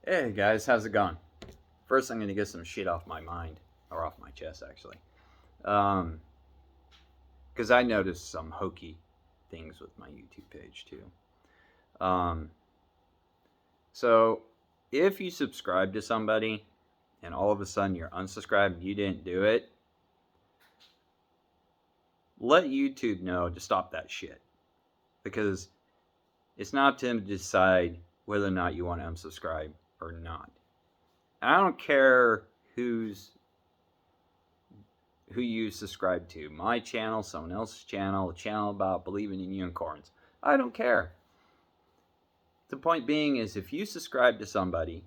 Hey guys, how's it going? First, I'm going to get some shit off my mind, or off my chest, actually. Because I noticed some hokey things with my YouTube page, too. So, if you subscribe to somebody, and all of a sudden you're unsubscribed, you didn't do it, let YouTube know to stop that shit. Because it's not to decide whether or not you want to unsubscribe or not. I don't care who you subscribe to. My channel, someone else's channel, a channel about believing in unicorns. I don't care. The point being is if you subscribe to somebody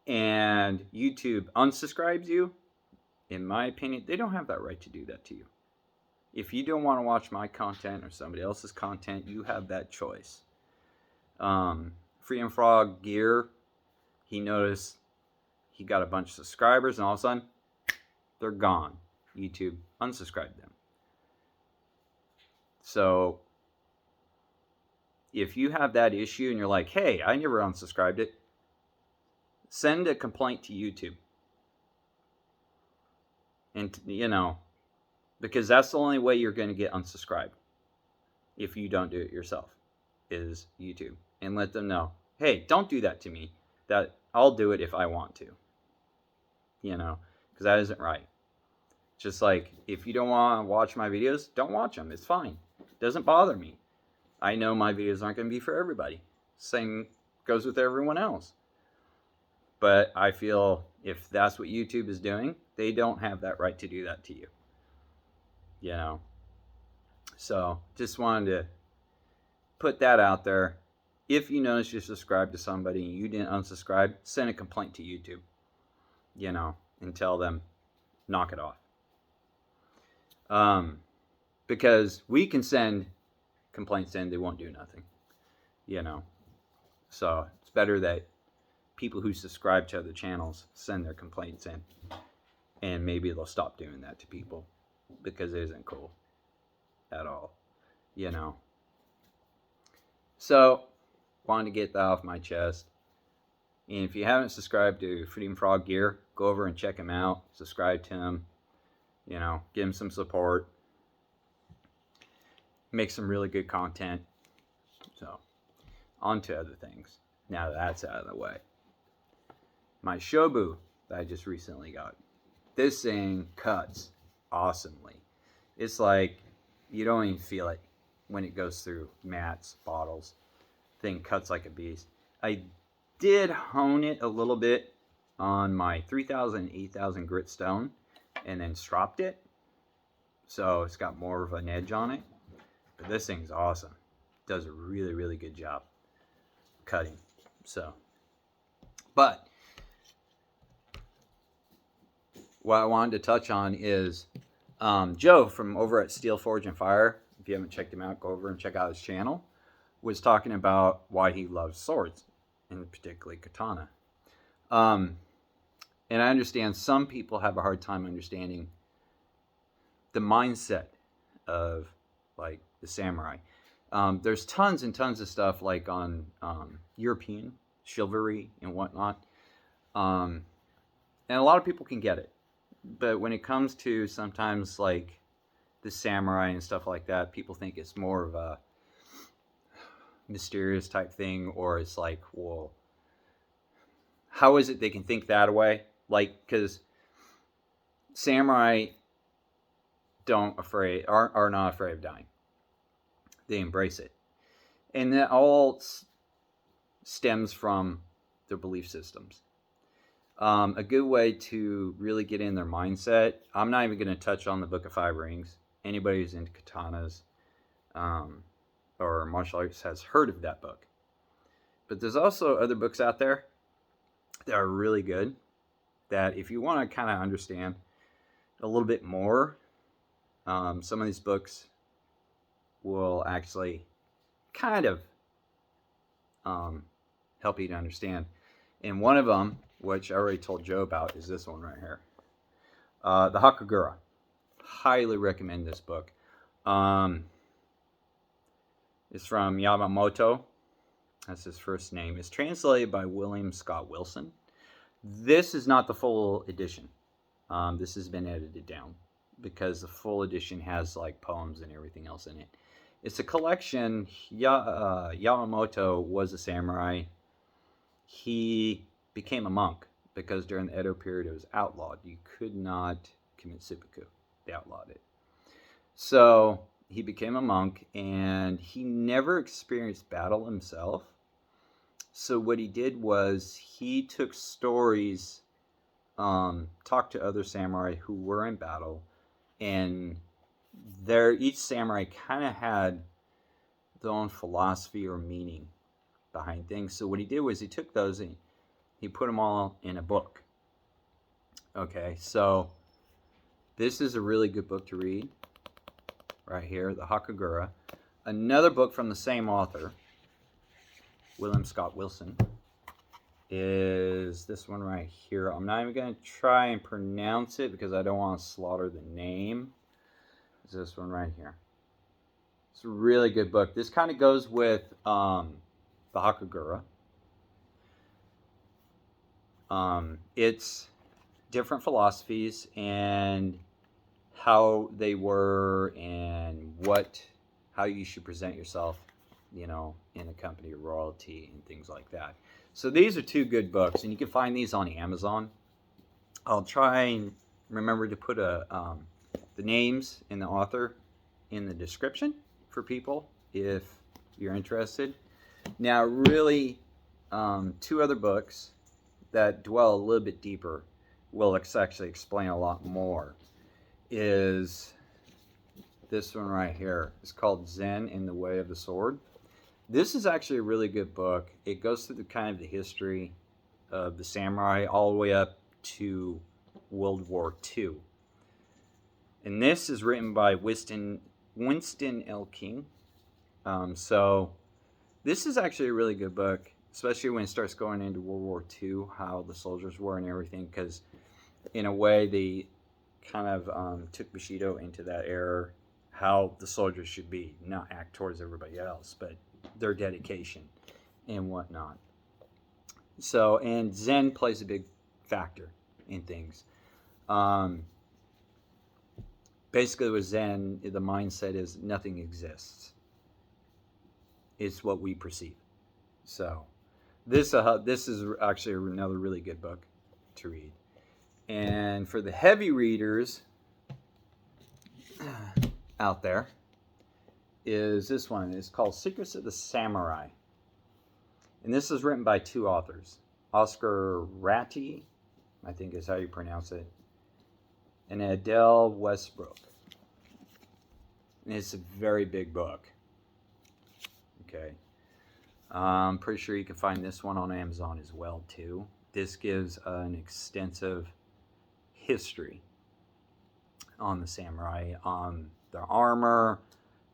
and YouTube unsubscribes you, in my opinion, they don't have that right to do that to you. If you don't want to watch my content or somebody else's content, you have that choice. Freedom Frog Gear, he noticed he got a bunch of subscribers and all of a sudden, they're gone. YouTube unsubscribed them. So, if you have that issue and you're like, hey, I never unsubscribed it, send a complaint to YouTube. And, because that's the only way you're going to get unsubscribed if you don't do it yourself, is YouTube. And let them know, hey, don't do that to me. That I'll do it if I want to. Because that isn't right. Just like, if you don't want to watch my videos, don't watch them. It's fine. It doesn't bother me. I know my videos aren't going to be for everybody. Same goes with everyone else. But I feel if that's what YouTube is doing, they don't have that right to do that to you. So, just wanted to put that out there. If you notice you subscribed to somebody and you didn't unsubscribe, send a complaint to YouTube. And tell them, knock it off. Because we can send complaints in, they won't do nothing. So it's better that people who subscribe to other channels send their complaints in. And maybe they'll stop doing that to people. Because it isn't cool. At all. So, wanted to get that off my chest. And if you haven't subscribed to Freedom Frog Gear, go over and check him out. Subscribe to him. Give him some support. Make some really good content. So, on to other things. Now that that's out of the way. My Shobu that I just recently got. This thing cuts awesomely. It's like you don't even feel it when it goes through mats, bottles. Thing cuts like a beast. I did hone it a little bit on my 3000 and 8000 grit stone and then stropped it. So it's got more of an edge on it. But this thing's awesome. It does a really, really good job cutting. But what I wanted to touch on is Joe from over at Steel Forge and Fire. If you haven't checked him out, go over and check out his channel. Was talking about why he loves swords, and particularly katana. And I understand some people have a hard time understanding the mindset of like the samurai. There's tons and tons of stuff like on European chivalry and whatnot. And a lot of people can get it. But when it comes to sometimes like the samurai and stuff like that, people think it's more of a mysterious type thing, or it's like, well, how is it they can think that way? Like, because samurai are not afraid of dying. They embrace it. And that all stems from their belief systems. A good way to really get in their mindset, I'm not even going to touch on the Book of Five Rings. Anybody who's into katanas or martial arts has heard of that book. But there's also other books out there that are really good, that if you want to kind of understand a little bit more, some of these books will actually kind of help you to understand. And one of them, which I already told Joe about, is this one right here. The Hakugura. Highly recommend this book. It's from Yamamoto That's his first name. It's translated by William Scott Willson. This is not the full edition. This has been edited down because the full edition has like poems and everything else in it. It's a collection. Yamamoto was a samurai. He became a monk because during the Edo period it was outlawed. You could not commit seppuku. They outlawed it. So he became a monk, and he never experienced battle himself. So what he did was he took stories, talked to other samurai who were in battle, and each samurai kind of had their own philosophy or meaning behind things. So what he did was he took those and he put them all in a book. Okay, so this is a really good book to read. Right here, the Hakugura. Another book from the same author, William Scott Willson, is this one right here. I'm not even going to try and pronounce it because I don't want to slaughter the name. It's this one right here. It's a really good book. This kind of goes with the Hakagura. It's different philosophies and how they were and how you should present yourself, in a company of royalty and things like that. So these are two good books, and you can find these on Amazon. I'll try and remember to put the names and the author in the description for people if you're interested. Now, really, two other books that dwell a little bit deeper will actually explain a lot more. Is this one right here. It's called Zen in the Way of the Sword. This is actually a really good book. It goes through the history of the samurai all the way up to World War II. And this is written by Winston L. King. So this is actually a really good book, especially when it starts going into World War II, how the soldiers were and everything, because in a way they kind of took Bushido into that era, how the soldiers should be, not act towards everybody else, but their dedication and whatnot. So, and Zen plays a big factor in things. Basically with Zen, the mindset is nothing exists. It's what we perceive. So, this is actually another really good book to read. And for the heavy readers out there, is this one. It's called Secrets of the Samurai. And this is written by two authors. Oscar Ratti, I think is how you pronounce it, and Adele Westbrook. And it's a very big book. Okay. I'm pretty sure you can find this one on Amazon as well, too. This gives an extensive history on the samurai, on their armor,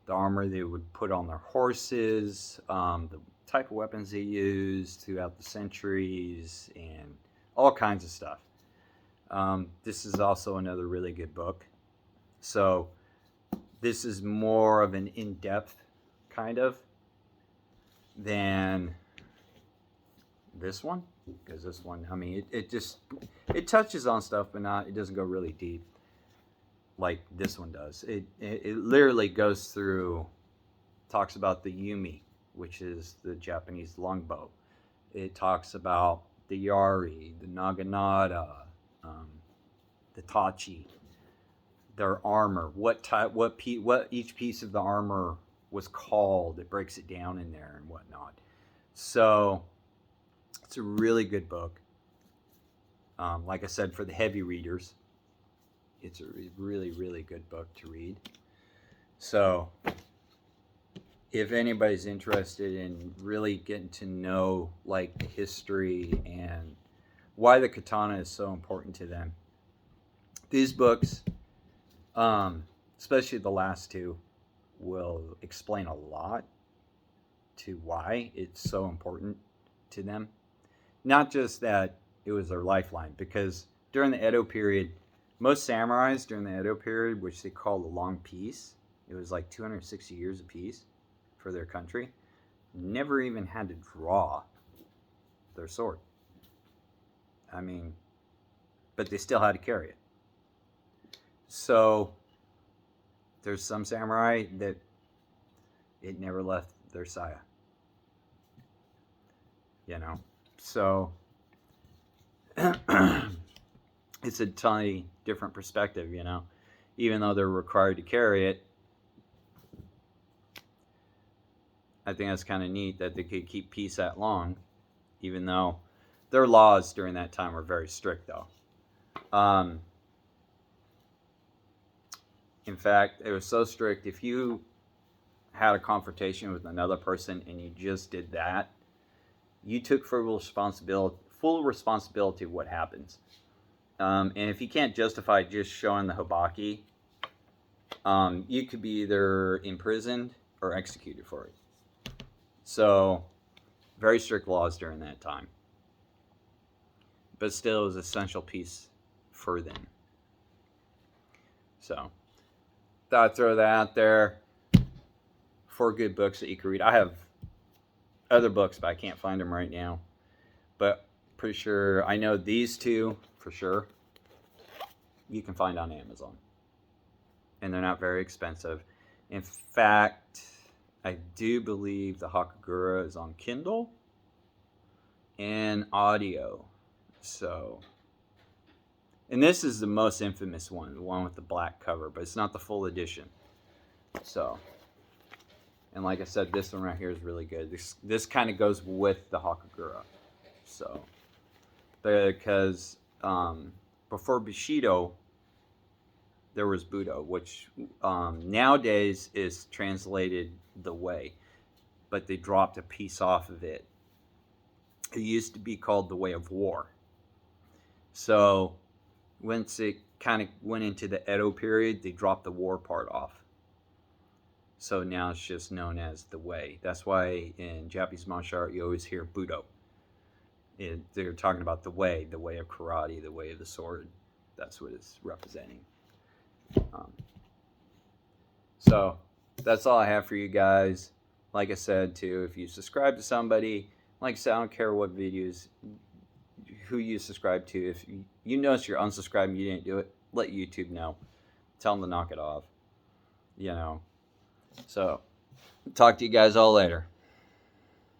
the armor they would put on their horses, the type of weapons they used throughout the centuries, and all kinds of stuff. This is also another really good book. So this is more of an in-depth kind of than this one, because this one, I mean, it touches on stuff, but it doesn't go really deep like this one does. It literally goes through, talks about the Yumi, which is the Japanese longbow. It talks about the Yari, the Naginata, the Tachi, their armor, what each piece of the armor was called. It breaks it down in there and whatnot. So it's a really good book. Like I said, for the heavy readers, it's a really, really good book to read. So if anybody's interested in really getting to know like the history and why the katana is so important to them, these books, especially the last two, will explain a lot to why it's so important to them. Not just that it was their lifeline, because during the Edo period, most samurais during the Edo period, which they call the Long Peace, it was like 260 years of peace for their country. never even had to draw their sword. I mean, but they still had to carry it. So there's some samurai that it never left their saya. You know, so it's a totally different perspective, you know. Even though they're required to carry it, I think that's kind of neat that they could keep peace that long, even though their laws during that time were very strict, though. In fact, it was so strict, if you had a confrontation with another person and you just did that, you took full responsibility of what happens. And if you can't justify just showing the hibaki, you could be either imprisoned or executed for it. So, very strict laws during that time. But still, it was an essential piece for them. So, thought I'd throw that out there. 4 good books that you can read. I have other books, but I can't find them right now. But pretty sure, I know these 2 for sure you can find on Amazon. And they're not very expensive. In fact, I do believe the Hakugura is on Kindle and audio. So, and this is the most infamous one, the one with the black cover, but it's not the full edition. So, and like I said, this one right here is really good. This kind of goes with the Hakugura. So, because before Bushido, there was Budo, which nowadays is translated the way, but they dropped a piece off of it. It used to be called the Way of War. So once it kind of went into the Edo period, they dropped the war part off. So now it's just known as the Way. That's why in Japanese martial art you always hear Budo. They're talking about the way of karate, the way of the sword. That's what it's representing. So that's all I have for you guys. Like I said too, if you subscribe to somebody, like I said, I don't care what videos, who you subscribe to. If you notice you're unsubscribed and you didn't do it, let YouTube know. Tell them to knock it off. You know. So talk to you guys all later.